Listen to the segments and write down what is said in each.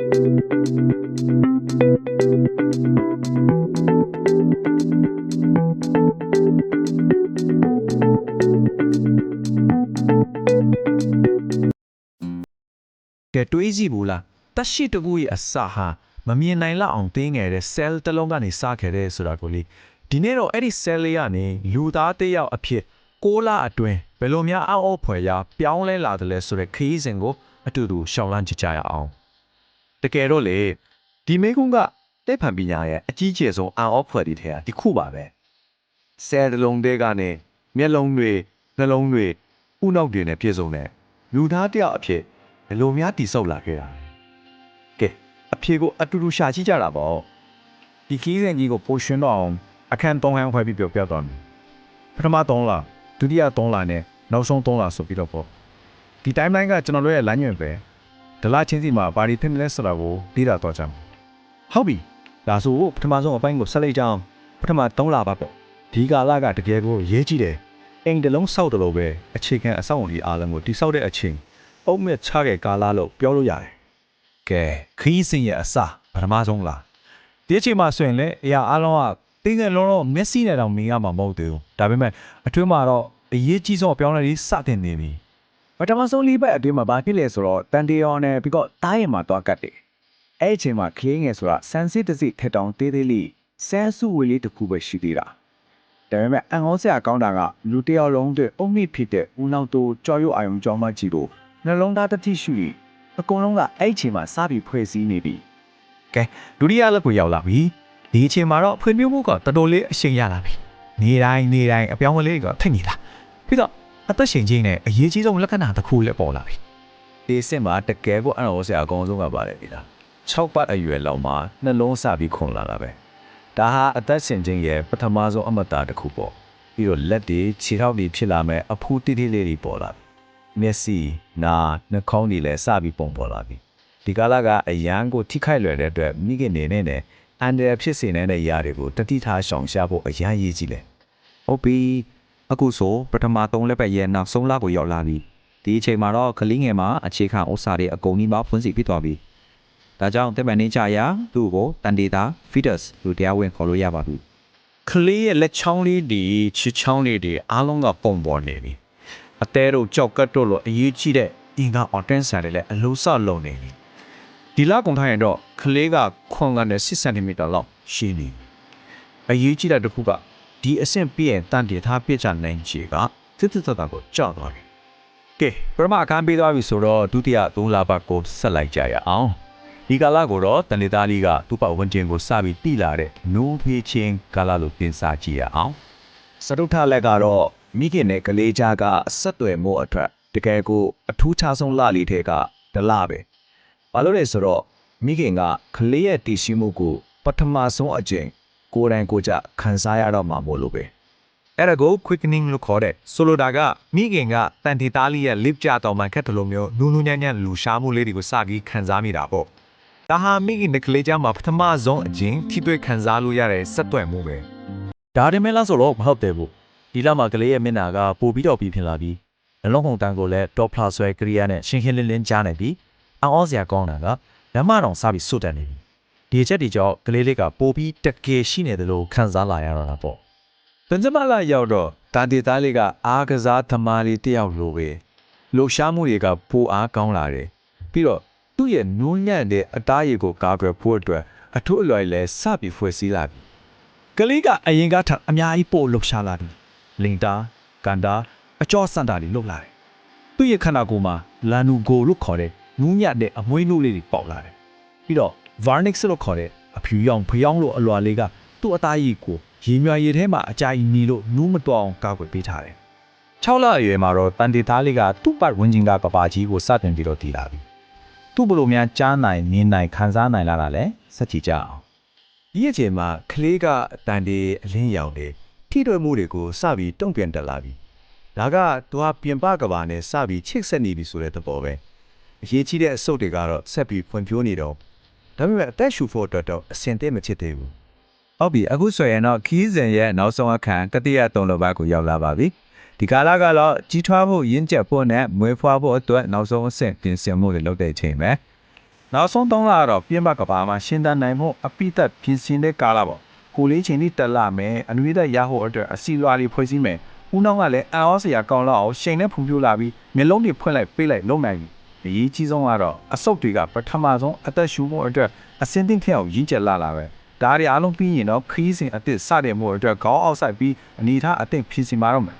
ကဲတွေးကြည့်ဘူးလားတက်ရှိတကူရဲ့အစဟာမမြင်နိုင်လောက်အောင်တင်းငယ်တဲ့ cell တစ်လုံးကနေစခဲ့တဲ့ဆိုတာကိုလေဒီနေ့တော့အဲ့ဒီ cell လေးကနေလူသားတစ်ယောက်အဖြစ်6လအတွင်းဘယ်လိုများအောက်ဖွယ်ရာပြောင်းလဲလာတယ်လဲဆိုတဲ့ခရီးစဉ်ကိုအတူတူရှောင်လန်းကြည့်ကြရအောင်တကယ်တော့လေဒီမေကုန်းကတက်ဖန်ပညာရဲ့အကြီးကျယ်ဆုံးအောက်ဖွယ်ဒီထဲကဒီခုပါပဲ cell တစ်လုံးတည်းကနေမျက်လုံးတွေနှလုံးတွေဥနောက်တွေနဲ့ပြည့်စုံတဲ့လူသားတစ်ယောက်အဖြစ်ဘယ်လိုများတည်ဆောက်လာခဲ့တာကဲအဖြေကိုအတူတူရှာကြည့်ကြတာပေါ့ဒီခီးစဉ်ကြီးကိုပိုရှင်တော့အောင်အခန်း3ခန်းခွဲပြီးပြောတော့မယ်ပထမ3လဒုတိယ3လနဲ့နောက်ဆုံး3လဆိုပြီးတော့ပေါ့ဒီ timeline ကကျွန်တော်တို့ရဲ့လမ်းညွှန်ပဲဒလချင်းစီမှာပါတီဖြစ်နေလဲဆိုတာကိုပြီးတာတော့ကြမှာဟုတ်ပြီဒါဆိုပထမဆုံးအပိုင်းကိုဆက်လိုက်ကြအောင်ပထမ3လပါပေါ့ဒီကာလကတကယ်ကိုရေးကြည့်တယ်အိမ်တလုံးစောက်တယ်လို့ပဲအခြေခံအဆောက်အုံဒီအားလုံးကိုတိစောက်တဲ့အချိန်အုံးမဲ့ချခဲ့ကာလလို့ပြောလို့ရတယ်ကဲခီးစင်ရဲ့အစပထမဆုံးလားဒီအချိန်မှာဆိုရင်လည်းအရာအလုံးကတင်းငယ်လုံးတော့မက်ဆီနဲ့တောင်မင်းရမှာမဟုတ်သေးဘူးဒါပေမဲ့အတွင်းမှာတော့အရေးကြီးဆုံးပြောင်းလဲပြီးစတင်နေပြီပထမဆုံးလေးပတ်အတွင်းမှာဘာဖြစ်လဲဆိုတော့တန်တီယောနဲ့ပြီးတော့တားရင်မှာတွားကတ်တယ်အဲ့အချိန်မှာခလေးငယ်ဆိုတာဆန်စစ်တစ်စိထက်တောင်သေးသေးလေးဆဲဆုဝေးလေးတစ်ခုပဲရှိသေးတာဒါပေမဲ့အန်ဟောဆရာကောင်းတာကလူတယောက်လုံးအတွက်အုံမိဖြစ်တဲ့ဦးနောက်တို့ကြော်ရွအာယုံကြောင်းမကြီးတို့နှလုံးသားတစ်ထိရှိအကုန်လုံးကအဲ့အချိန်မှာစပြီးဖွဲ့စည်းနေပြီကဲဒုတိယလက်ကိုရောက်လာပြီဒီအချိန်မှာတော့ဖွံ့ဖြိုးမှုကတော်တော်လေးအရှိန်ရလာပြီနေတိုင်းအပြောင်းအလဲကထိတ်နေတာပြီးတော့အသက်ရှင်ခြင်းနဲ့အရေးကြီးဆုံးလက္ခဏာတစ်ခုလည်းပေါ်လာပြီဒီစင်မှာတကယ်ကိုအန်ဟောဆရာအကောင်ဆုံးကပါတယ်ဒီလား6ပတ်အရွယ်လောက်မှာနှလုံးစပြီးခွန်လာတာပဲဒါဟာအသက်ရှင်ခြင်းရဲ့ပထမဆုံးအမတတစ်ခုပေါ့ပြီးတော့လက်တွေခြေထောက်တွေဖြစ်လာမဲ့အဖူးတိတိလေးတွေပေါ်လာပြီမျက်စိနာနှာခေါင်းတွေလည်းစပြီးပုံပေါ်လာပြီဒီကာလကအရန်ကိုထိခိုက်လွယ်တဲ့အတွက်မိခင်နေနဲ့အန်ဒရဖြစ်စေနေတဲ့ຢာတွေကိုတတိထားရှောင်ရှားဖို့အရန်ရေးကြည့်လေဟုတ်ပြီအခုဆိုပထမ3လက်ပတ်ရဲ့နောက်ဆုံးလကိုရောက်လာပြီဒီအချိန်မှာတော့ကလေးငယ်မှာအခြေခံဥစ္စာတွေအကုန်ကြီးမှဖွင့်စီဖြစ်သွားပြီဒါကြောင့်တက်ပန်နေကြရာသူ့ကိုတန်ဒေတာ fetus လို့တရားဝင်ခေါ်လို့ရပါပြီကလေးရဲ့လက်ချောင်းလေးတွေခြေချောင်းလေးတွေအားလုံးကပုံပေါ်နေပြီအသေးတို့ကြောက်ကတ်တို့လိုအရေးကြီးတဲ့အင်္ဂါအော်တန်ဆာတွေလည်းအလုံးစလုံးနေပြီဒီလကုန်ထားရင်တော့ကလေးကခွန်ကနေ6 cm လောက်ရှိနေအရေးကြီးတဲ့တစ်ခုကဒီအဆင့်ပြည့်ရင်တန်တေထားပြစ်ချနိုင်ချေကတစ်သက်ကိုကြောက်သွားတယ်ကဲပရမအခန်းပေးသွားပြီဆိုတော့ဒုတိယ3လပတ်ကိုဆက်လိုက်ကြရအောင်ဒီကာလကိုတော့တန်တေသားလေးကသူ့ပတ်ဝန်းကျင်ကိုစပြီးတိလာတဲ့နိုးဖေးချင်းကာလလို့တင်စားကြည့်ရအောင်စတုထလက်ကတော့မိခင်နဲ့ကလေးကြားကအဆက်တွေမို့အတွက်တကယ်ကိုအထူးခြားဆုံးလလေးထဲကဒလပဲဘာလို့လဲဆိုတော့မိခင်ကကလေးရဲ့တည်ရှိမှုကိုပထမဆုံးအကျင့်ကိုယ်တိုင်ကိုယ်ကြခံစားရတော့မှာမို့လို့ပဲအဲ့ဒါကို quickening လို့ခေါ်တဲ့ဆိုလိုတာကမိခင်ကတန်တီသားလေးရဲ့ lip ကြတော့မှခက်တယ်လို့မျိုးနူးနူးညံ့ညံ့လူရှားမှုလေးတွေကိုစပြီးခံစားမိတာပေါ့ဒါဟာမိခင်နဲ့ကလေးကြားမှာပထမဆုံးအကျင့်ထိတွေ့ခံစားလို့ရတဲ့စက်သွယ်မှုပဲဒါတည်းမဲ့လားဆိုတော့မဟုတ်တယ်ဘူးဒီလမှာကလေးရဲ့မျက်နှာကပိုပြီးတော့ပြီးဖြစ်လာပြီးနှလုံးခုန်တန်းကိုလည်းတော့ဖလာဆွဲကရိယာနဲ့ရှင်းရှင်းလင်းလင်းကြားနေပြီးအော်စရာကောင်းတာကလမ်းမတော်စပြီးစွတ်တက်နေပြီဒီအချက်ဒီကြောင့်ကလေးလေးကပိုပြီးတကယ်ရှိနေတယ်လို့ခံစားလာရတာပေါ့တန်ကြမလာရောက်တော့တာတီသားလေးကအားကစားသမားလေးတယောက်လိုပဲလှူရှားမှုတွေကပိုအားကောင်းလာတယ်ပြီးတော့သူ့ရဲ့နူးညံ့တဲ့အသားရည်ကိုကာကွယ်ဖို့အတွက်အထူးအလွယ်လဲစပြီးဖွဲ့စည်းလာပြီကလေးကအရင်ကထအများကြီးပို့လှူရှားလာတယ်လင်တာကန်တာအကျော်စန်တာတွေလှုပ်လာတယ်သူ့ရဲ့ခန္ဓာကိုယ်မှာလန်နူဂိုလို့ခေါ်တဲ့နူးညံ့တဲ့အမွှေးနှုတ်လေးတွေပေါက်လာတယ်ပြီးတော့ varnix လို့ခေါ်တဲ့အဖြူရောင်ဖျောင်းလို့အလွာလေးကသူ့အသားရည်ကိုရေမြွာရည်ထဲမှာအကြိုင်နီလို့နူးမတော်အောင်ကာကွယ်ပေးထားတယ်6လအရွယ်မှာတော့တန်တီသားလေးကသူ့ပတ်ဝန်းကျင်ကပပကြီးကိုစတင်ပြီးတော့တည်လာပြီသူ့ဘလို့များကြားနိုင်မြင်နိုင်ခံစားနိုင်လာတာလဲစက်ကြည့်ကြအောင်ဒီအချိန်မှာကလေးကအတန်တီအလင်းရောင်တွေထိတွေ့မှုတွေကိုစပြီးတုံ့ပြန်တက်လာပြီဒါကသူဟာပြင်ပကဘာနဲ့စပြီးချိတ်ဆက်နေပြီဆိုတဲ့သဘောပဲအရေးကြီးတဲ့အစုပ်တွေကတော့ဆက်ပြီးဖွံ့ဖြိုးနေတော့ဒါပေမဲ့အသက်ရှူဖို့အတွက်တော့အဆင်သင့်မဖြစ်သေးဘူးဟုတ်ပြီအခုဆိုရင်တော့ခီးစဉ်ရဲ့နောက်ဆုံးအခန်းတတိယ3လပတ်ကိုရောက်လာပါပြီဒီကာလကတော့ကြီးထွားဖို့ရင်းကျက်ဖို့နဲ့မွေးဖွားဖို့အတွက်နောက်ဆုံးအဆင့်ပြင်ဆင်မှုတွေလုပ်တဲ့အချိန်ပဲ နောက်ဆုံး3လကတော့ပြင်းပကဘာမှာရှင်းတန်းနိုင်မှုအပိသက်ပြင်ဆင်တဲ့ကာလပေါ့ကိုလေးချင်းလေးတက်လာမယ်အနွေးသက်ရဖို့အတွက်အစီအလွာတွေဖွဲ့စည်းမယ်ဦးနှောင်းကလည်းအံ့ဩစရာကောင်းလောက်အောင်ရှိန်နဲ့ဖူးပြိုးလာပြီးမျက်လုံးတွေဖွင့်လိုက်ပေးလိုက်လုံနိုင်ပြီအရေးကြီးဆုံးကတော့အဆုတ်တွေကပထမဆုံးအသက်ရှူမှုအတွက်အစင်းတင်းထက်အောင်ရင်းကျက်လာပဲဒါတွေအားလုံးပြီးရင်တော့ခရီးစဉ်အသစ်စတဲ့မှုအတွက်ခေါင်းအောက်ဆိုင်ပြီးအနေထားအသင့်ပြင်ဆင်ပါတော့မယ်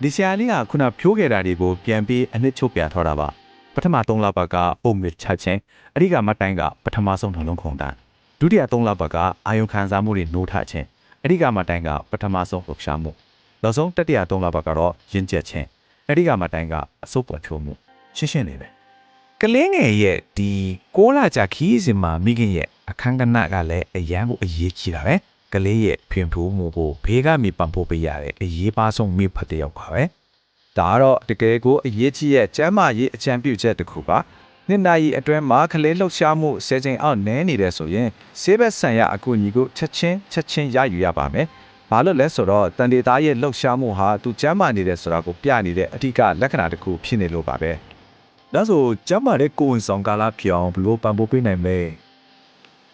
ဒီဆရာလေးကခုနဖြိုးခဲ့တာတွေကိုပြန်ပြီးအနှစ်ချုပ်ပြန်ထော်တာပါပထမ3လပတ်ကပုံမြချချင်းအဓိကမတိုင်းကပထမဆုံးနှလုံးခုန်တန်းဒုတိယ3လပတ်ကအာယုံခံစားမှုတွေနှိုးထချင်းအဓိကမတိုင်းကပထမဆုံးလှုပ်ရှားမှုနောက်ဆုံးတတိယ3လပတ်ကတော့ရင်းကျက်ချင်းအဓိကမတိုင်းကအစုပ်ပွားချိုးမှုရှင်းနေပဲကလင်းငယ်ရဲ့ဒီ6လကြာခီးစင်မှာမိခင်ရဲ့အခန်းကဏ္ဍကလည်းအရန်ကိုအရေးကြီးတာပဲကလေးရဲ့ဖင်ဖူးမှုကိုဘေးကမိပံပိုးပေးရတဲ့အရေးပါဆုံးမိဖတ်တဲ့ရောက်ပါပဲဒါကတော့တကယ်ကိုအရေးကြီးရဲ့ကျမ်းမာရေးအကြံပြုချက်တစ်ခုပါနှစ်နာရီအတွင်းမှာကလေးလှုပ်ရှားမှု10ချိန်အောက်နည်းနေတယ်ဆိုရင်ဆေးဘက်ဆန်ရအကူအညီကိုချက်ချင်းရယူရပါမယ်ဘာလို့လဲဆိုတော့တန်တေသားရဲ့လှုပ်ရှားမှုဟာသူကျမ်းမာနေတယ်ဆိုတာကိုပြနေတဲ့အဓိကလက္ခဏာတစ်ခုဖြစ်နေလို့ပါပဲဒါဆိုကျမ်းမာတဲ့ကိုယ်ဝန်ဆောင်ကာလဖြစ်အောင်ဘယ်လိုပံ့ပိုးပေးနိုင်မလဲ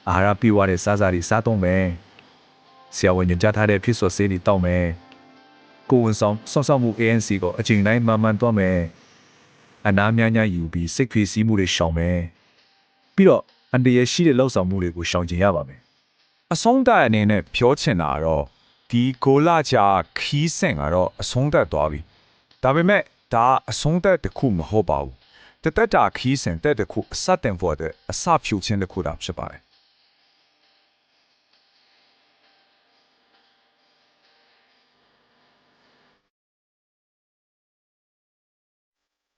အာဟာရပြည့်ဝတဲ့စားစားတွေစားသုံးမယ်ဆရာဝန်ညွှန်ကြားထားတဲ့ဖြစ်စောဆေးတွေတောက်မယ်ကိုယ်ဝန်ဆောင်စောင့်ရှောက်မှု ANC ကိုအချိန်တိုင်းမှန်သွားမယ်အနားများယူပြီးစိတ်ဖိစီးမှုတွေရှောင်မယ်ပြီးတော့အန်တရရှိတဲ့လောက်ဆောင်မှုတွေကိုရှောင်ကျင်ရပါမယ်အဆုံးသတ်အနေနဲ့ပြောချင်တာတော့ဒီကိုလာချာခီးစင်ကတော့အဆုံးသတ်သွားပြီဒါပေမဲ့ဒါအဆုံးသတ်တစ်ခုမဟုတ်ပါဘူးတက်တာခီးစင်တက်တစ်ခုအစတင်ဖို့တဲ့အစဖြူချင်းတစ်ခုတာဖြစ်ပါတယ်